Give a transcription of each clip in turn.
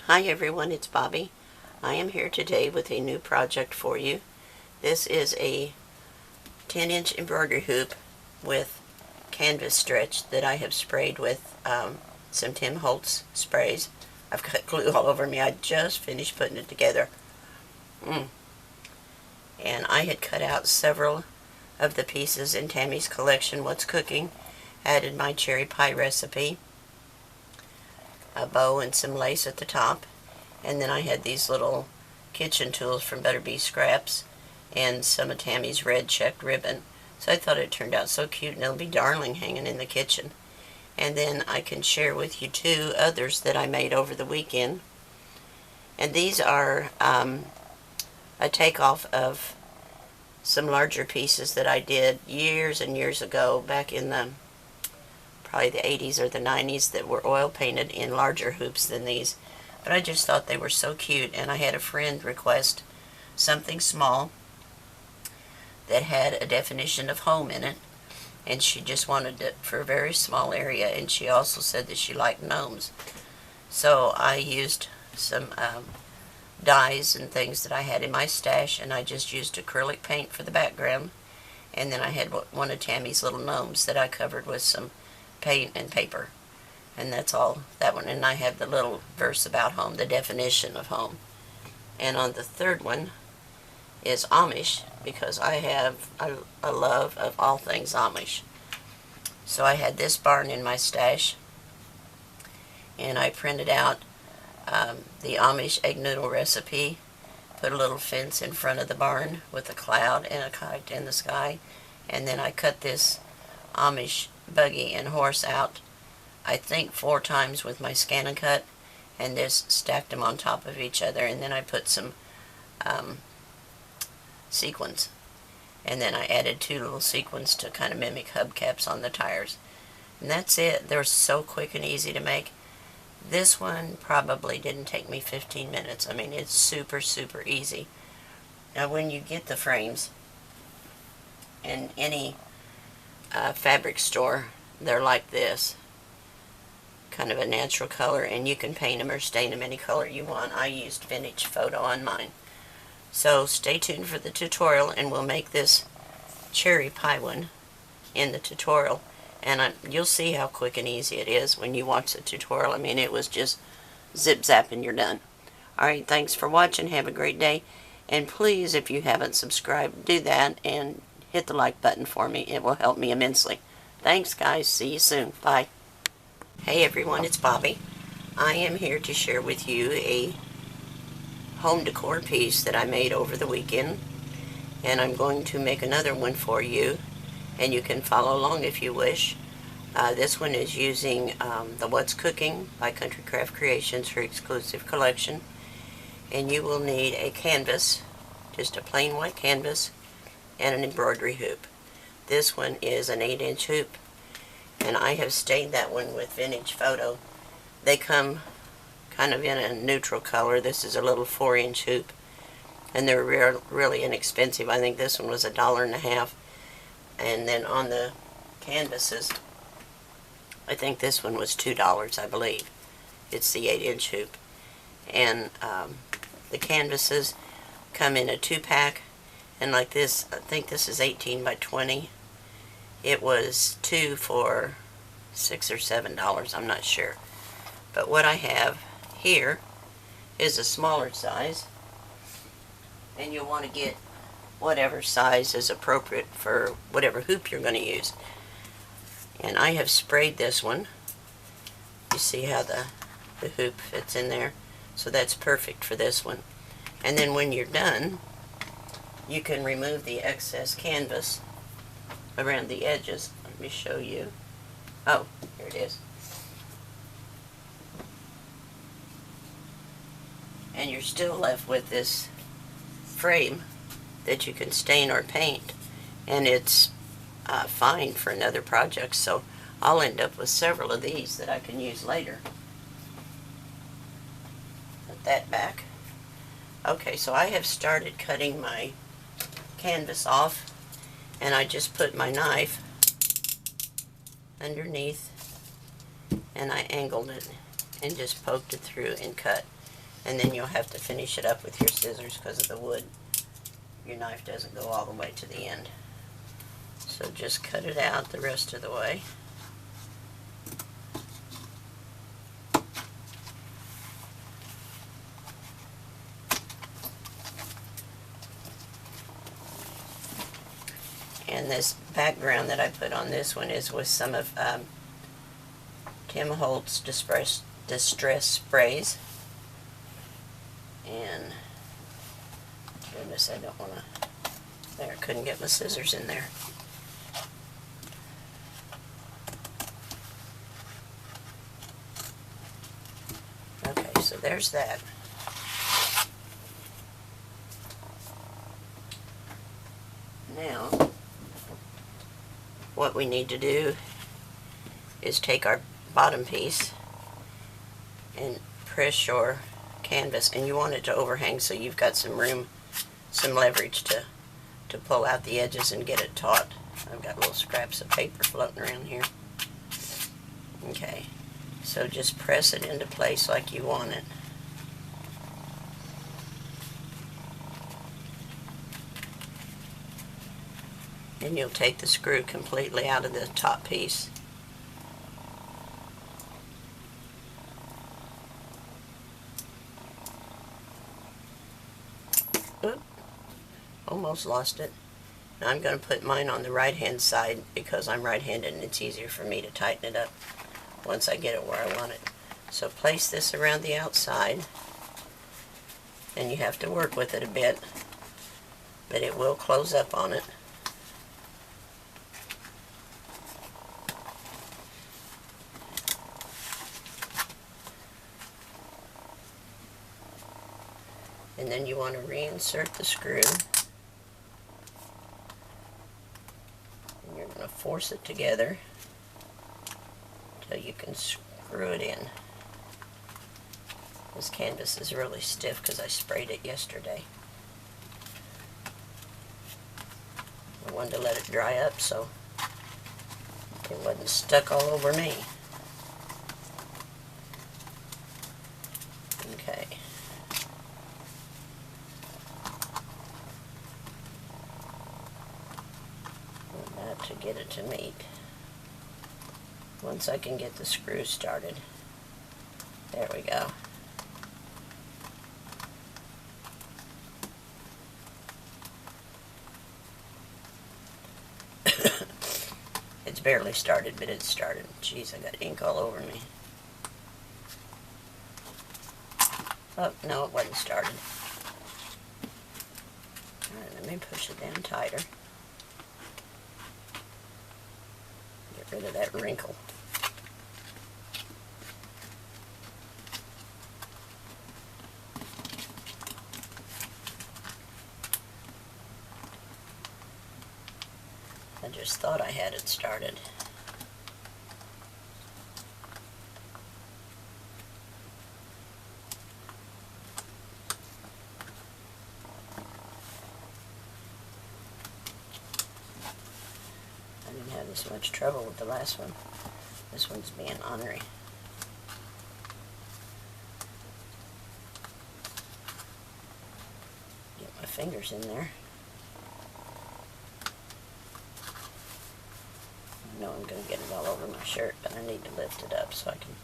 Hi everyone, it's Bobby. I am here today with a new project for you. This is a 10-inch embroidery hoop with canvas stretch that I have sprayed with some Tim Holtz sprays. I've got glue all over me. I just finished putting it together. And I had cut out several of the pieces in Tammy's collection, What's Cooking, added my cherry pie recipe, a bow and some lace at the top, and then I had these little kitchen tools from Better Bee Scraps and some of Tammy's red checked ribbon. So I thought it turned out so cute, and it'll be darling hanging in the kitchen. And then I can share with you two others that I made over the weekend. And these are a takeoff of some larger pieces that I did years and years ago, back in probably the 80s or the 90s, that were oil painted in larger hoops than these. But I just thought they were so cute, and I had a friend request something small that had a definition of home in it, and she just wanted it for a very small area, and she also said that she liked gnomes. So I used some dyes and things that I had in my stash, and I just used acrylic paint for the background, and then I had one of Tammy's little gnomes that I covered with some paint and paper, and that's all that one. And I have the little verse about home, the definition of home. And on the third one is Amish, because I have a love of all things Amish. So I had this barn in my stash, and I printed out the Amish egg noodle recipe, put a little fence in front of the barn with a cloud and a kite in the sky, and then I cut this Amish buggy and horse out, I think 4 times with my Scan and Cut, and just stacked them on top of each other, and then I put some sequins, and then I added 2 little sequins to kind of mimic hubcaps on the tires. And that's it. They're so quick and easy to make. This one probably didn't take me 15 minutes. I mean, it's super, super easy. Now, when you get the frames in any fabric store, they're like this, kind of a natural color, and you can paint them or stain them any color you want. I used Vintage Photo on mine. So stay tuned for the tutorial, and we'll make this cherry pie one in the tutorial. And you'll see how quick and easy it is when you watch the tutorial. I mean, it was just zip zap and you're done. Alright, thanks for watching. Have a great day. And please, if you haven't subscribed, do that and hit the like button for me. It will help me immensely. Thanks, guys. See you soon. Bye. Hey, everyone. It's Bobby. I am here to share with you a home decor piece that I made over the weekend. And I'm going to make another one for you, and you can follow along if you wish. This one is using the What's Cooking by Country Craft Creations, her exclusive collection. And you will need a canvas, just a plain white canvas, and an embroidery hoop. This one is an 8-inch hoop, and I have stained that one with Vintage Photo. They come kind of in a neutral color. This is a little 4-inch hoop, and they're really inexpensive. I think this one was $1.50. And then on the canvases, I think this one was $2, I believe. It's the 8-inch hoop. And the canvases come in a 2-pack, and like this, I think this is 18 by 20. It was 2 for $6 or $7, I'm not sure. But what I have here is a smaller size, and you'll want to get whatever size is appropriate for whatever hoop you're going to use. And I have sprayed this one. You see how the hoop fits in there? So that's perfect for this one. And then when you're done, you can remove the excess canvas around the edges. Let me show you. Oh, here it is. And you're still left with this frame that you can stain or paint, and it's fine for another project. So I'll end up with several of these that I can use later. Put that back. Okay, so I have started cutting my canvas off, and I just put my knife underneath, and I angled it and just poked it through and cut. And then you'll have to finish it up with your scissors because of the wood. Your knife doesn't go all the way to the end. So just cut it out the rest of the way. And this background that I put on this one is with some of Tim Holtz Distress Sprays. And goodness, I don't want to, there, couldn't get my scissors in there. Okay, so there's that. Now, what we need to do is take our bottom piece and press your canvas, and you want it to overhang so you've got some room, some leverage to pull out the edges and get it taut. I've got little scraps of paper floating around here. Okay, so just press it into place like you want it. And you'll take the screw completely out of the top piece. Oop, almost lost it. Now I'm going to put mine on the right hand side because I'm right-handed and it's easier for me to tighten it up once I get it where I want it. So place this around the outside, and you have to work with it a bit, but it will close up on it. And then you want to reinsert the screw. And you're going to force it together until you can screw it in. This canvas is really stiff because I sprayed it yesterday. I wanted to let it dry up so it wasn't stuck all over me. Okay. To get it to meet. Once I can get the screws started. There we go. It's barely started, but it's started. Jeez, I got ink all over me. Oh, no, it wasn't started. Alright, let me push it down tighter. Get rid of that wrinkle. I just thought I had it started. I didn't have this much trouble with the last one. This one's being ornery. Get my fingers in there. I know I'm going to get it all over my shirt, but I need to lift it up so I can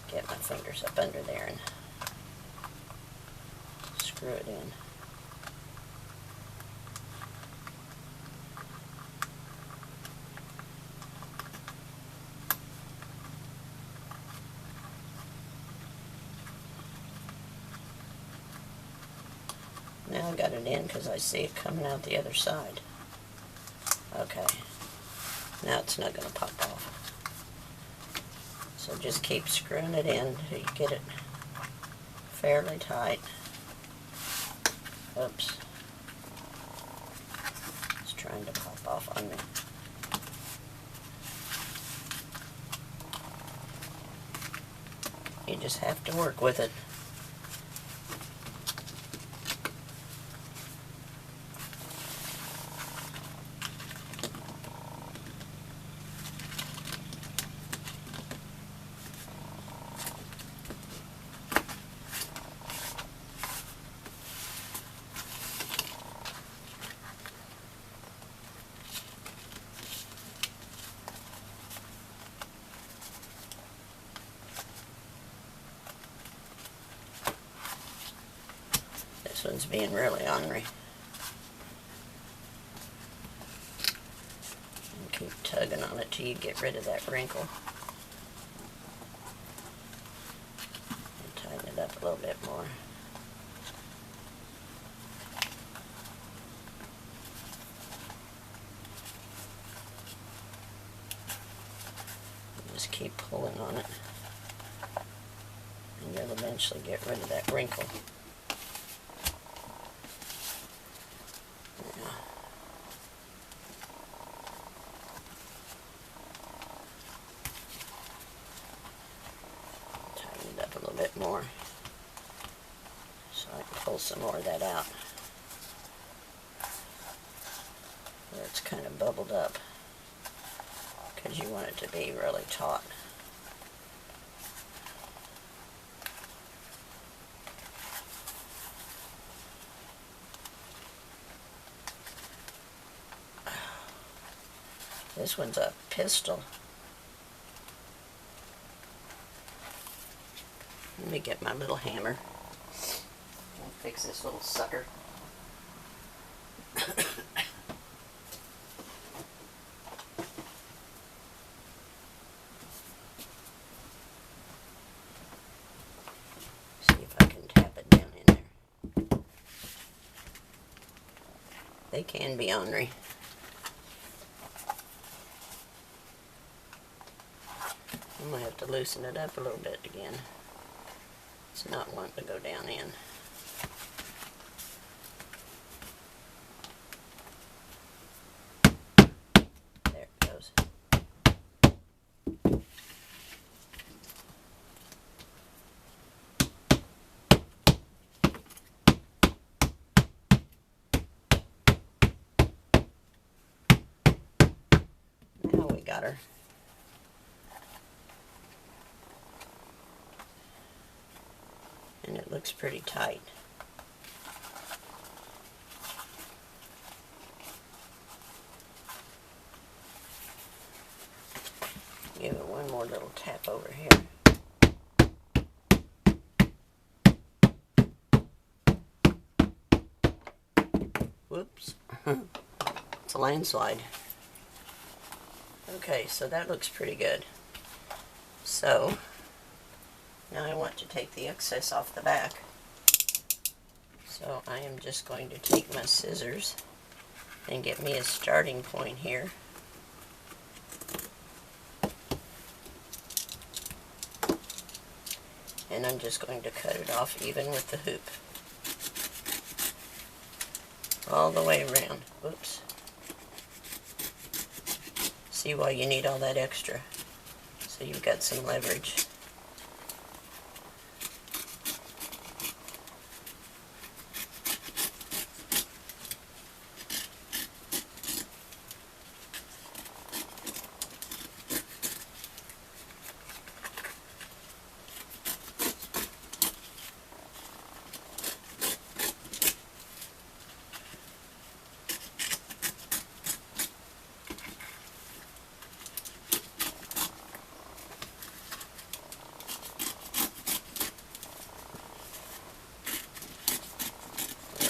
get my fingers up under there and screw it in. Now I got it in because I see it coming out the other side. Okay. Now it's not going to pop off. So just keep screwing it in until you get it fairly tight. Oops. It's trying to pop off on me. You just have to work with it. This one's being really ornery. And keep tugging on it till you get rid of that wrinkle. And tighten it up a little bit more. And just keep pulling on it. And you'll eventually get rid of that wrinkle. More so I can pull some more of that out where it's kind of bubbled up, because you want it to be really taut. This one's a pistol. Let me get my little hammer and fix this little sucker. See if I can tap it down in there. They can be ornery. I'm going to have to loosen it up a little bit again. It's not wanting to go down in. There it goes. Now we got her. And it looks pretty tight. Give it one more little tap over here. Whoops. It's a landslide. Okay, so that looks pretty good. So now I want to take the excess off the back. So I am just going to take my scissors and get me a starting point here. And I'm just going to cut it off even with the hoop. All the way around. Whoops. See why you need all that extra? So you've got some leverage.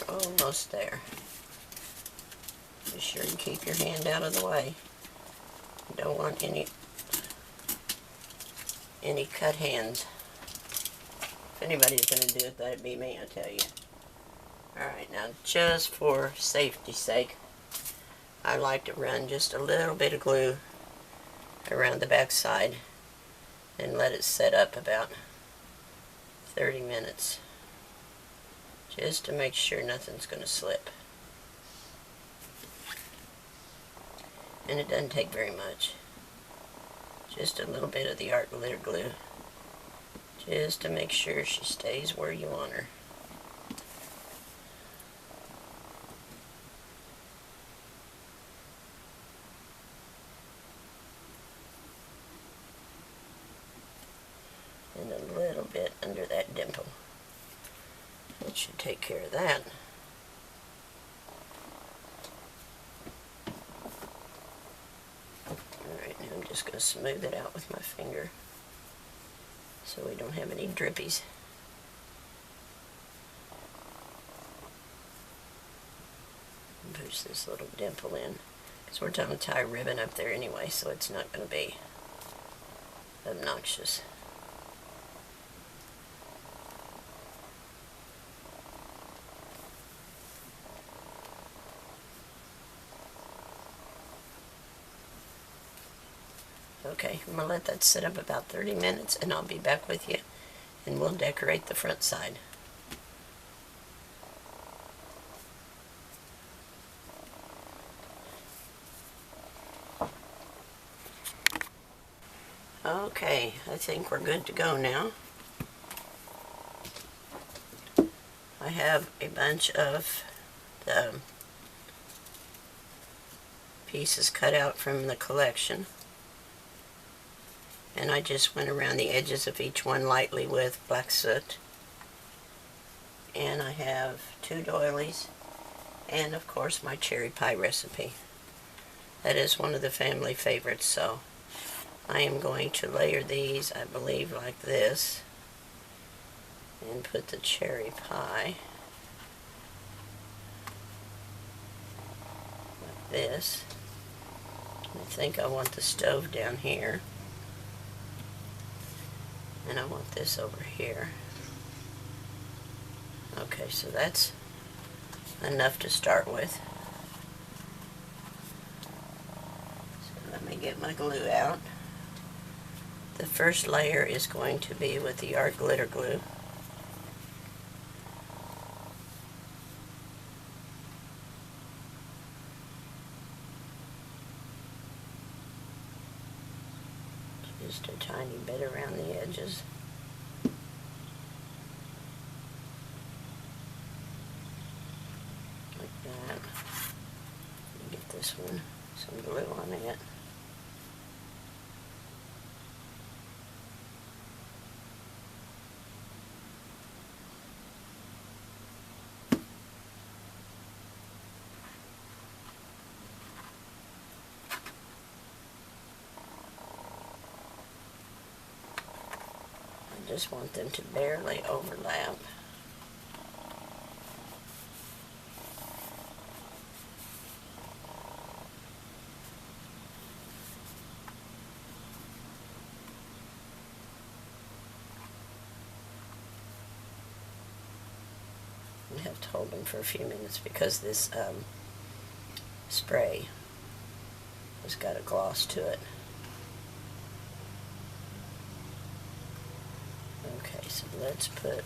Almost there. Be sure and keep your hand out of the way. You don't want any cut hands. If anybody's going to do it, that'd be me, I tell you. Alright, now just for safety's sake, I like to run just a little bit of glue around the back side and let it set up about 30 minutes. Just to make sure nothing's going to slip. And it doesn't take very much. Just a little bit of the art glitter glue. Just to make sure she stays where you want her. And a little bit under that dimple. That should take care of that. Alright, now I'm just going to smooth it out with my finger so we don't have any drippies. use this little dimple in, because we're going to tie a ribbon up there anyway, so it's not going to be obnoxious. Okay, I'm going to let that sit up about 30 minutes and I'll be back with you and we'll decorate the front side. Okay, I think we're good to go now. I have a bunch of the pieces cut out from the collection, and I just went around the edges of each one lightly with black soot. And I have 2 doilies and of course my cherry pie recipe. That is one of the family favorites, so I am going to layer these, I believe, like this, and put the cherry pie like this. I think I want the stove down here, and I want this over here. Okay, so that's enough to start with. So let me get my glue out. The first layer is going to be with the art glitter glue. Just a tiny bit around the edges. Like that. Let me get this one, some glue on it. Just want them to barely overlap. I have to hold them for a few minutes because this spray has got a gloss to it. Okay, so let's put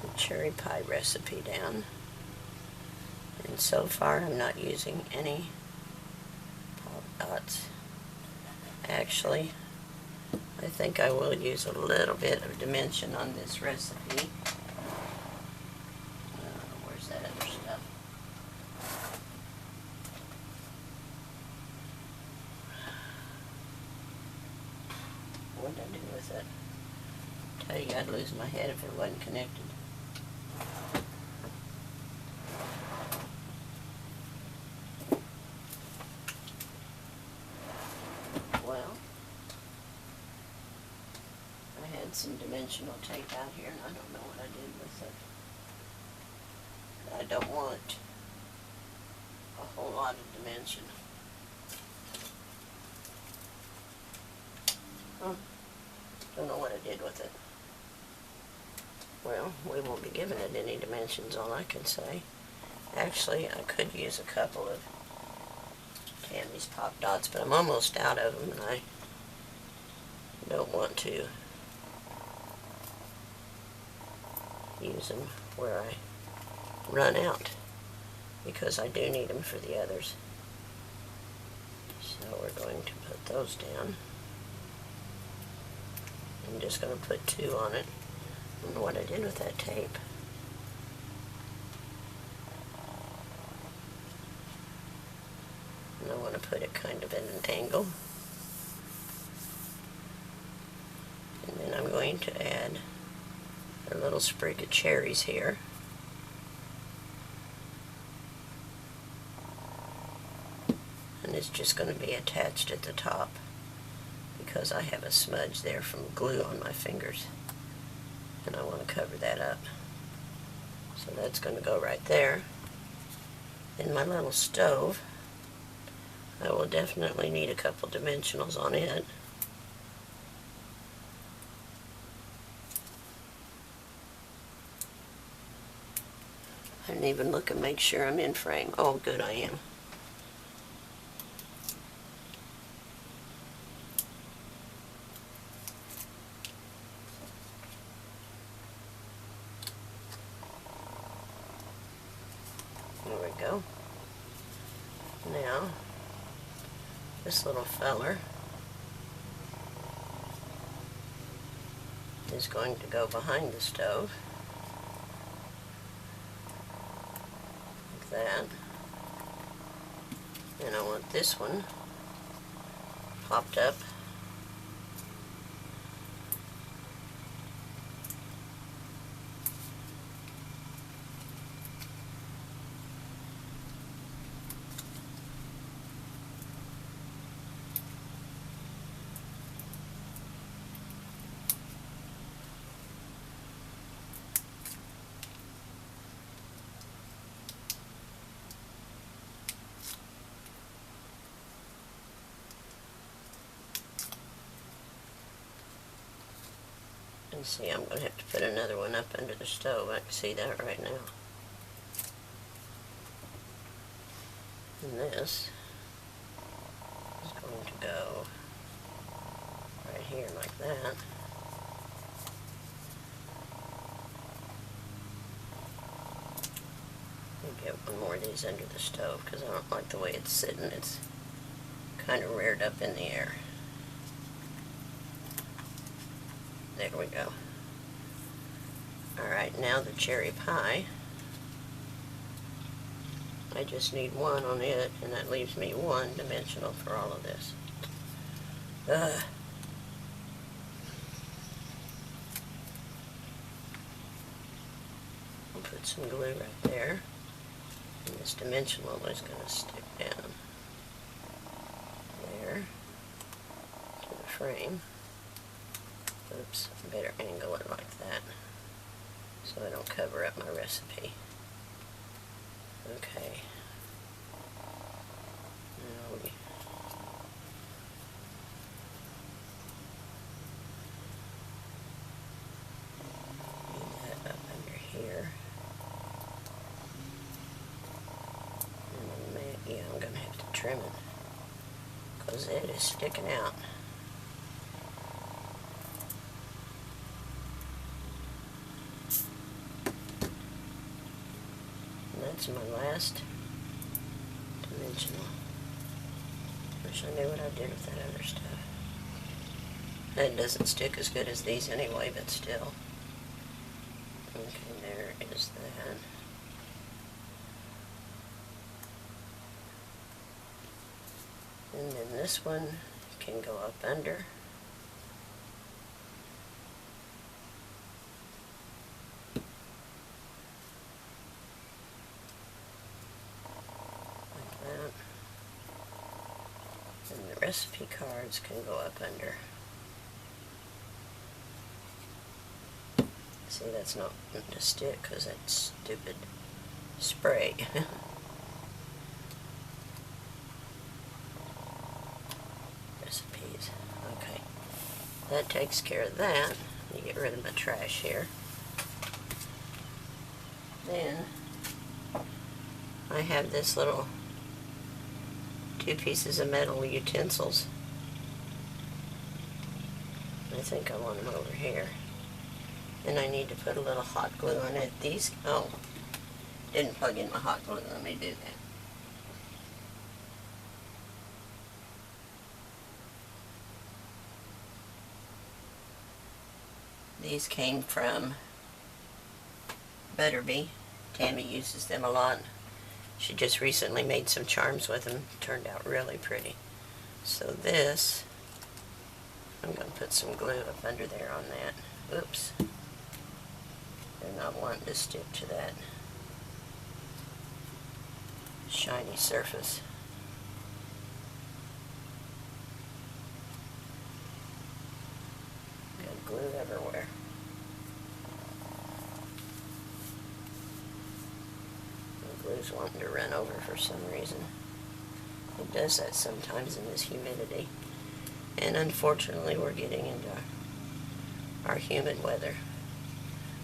the cherry pie recipe down. And so far I'm not using any pop dots. Actually, I think I will use a little bit of dimension on this recipe. Where's that other stuff? What did I do with it? Tell you I'd lose my head if it wasn't connected. Well, I had some dimensional tape out here and I don't know what I did with it. I don't want a whole lot of dimension. Don't know what I did with it. Well, we won't be giving it any dimensions, all I can say. Actually, I could use a couple of Tammy's Pop Dots, but I'm almost out of them, and I don't want to use them where I run out, because I do need them for the others. So we're going to put those down. I'm just going to put 2 on it. I don't know what I did with that tape. And I want to put it kind of at an angle. And then I'm going to add a little sprig of cherries here. And it's just going to be attached at the top, because I have a smudge there from glue on my fingers and I want to cover that up. So that's going to go right there. In my little stove, I will definitely need a couple dimensionals on it. I didn't even look and make sure I'm in frame. Oh, good, I am. There we go. Now, this little feller is going to go behind the stove, like that. And I want this one popped up and see, I'm going to have to put another one up under the stove. I can see that right now. And this is going to go right here like that. I'll get one more of these under the stove because I don't like the way it's sitting. It's kind of reared up in the air. There we go. Alright, now the cherry pie. I just need one on it, and that leaves me one dimensional for all of this. Ugh. I'll put some glue right there, and this dimensional is going to stick down there to the frame. Oops, I better angle it like that so I don't cover up my recipe. Okay. Now we need that up under here. And then yeah, I'm going to have to trim it because it is sticking out. That's my last dimensional. Wish I knew what I did with that other stuff. That doesn't stick as good as these anyway, but still. Okay, there is that. And then this one can go up under. And the recipe cards can go up under. See, that's not going to stick because that stupid spray. Recipes. Okay. That takes care of that. You get rid of my trash here. Then I have this little 2 pieces of metal utensils. I think I want them over here. And I need to put a little hot glue on it. These, oh, didn't plug in my hot glue. Let me do that. These came from Butterbee. Tammy uses them a lot. She just recently made some charms with them. Turned out really pretty. So this, I'm going to put some glue up under there on that. Oops. They're not wanting to stick to that shiny surface. Got glue everywhere. glue's wanting to run over for some reason. It does that sometimes in this humidity. And unfortunately, we're getting into our humid weather.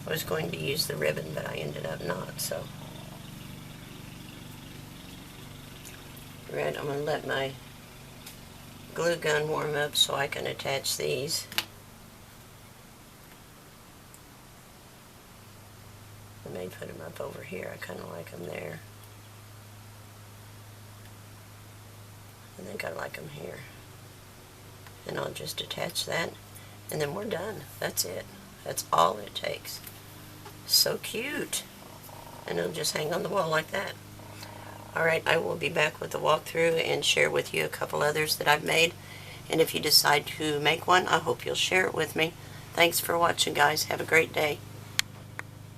I was going to use the ribbon, but I ended up not, so. Right, I'm going to let my glue gun warm up so I can attach these. I may put them up over here. I kind of like them there. I think I like them here. And I'll just attach that, and then we're done. That's it. That's all it takes. So cute. And it'll just hang on the wall like that. Alright, I will be back with the walkthrough and share with you a couple others that I've made. And if you decide to make one, I hope you'll share it with me. Thanks for watching, guys. Have a great day.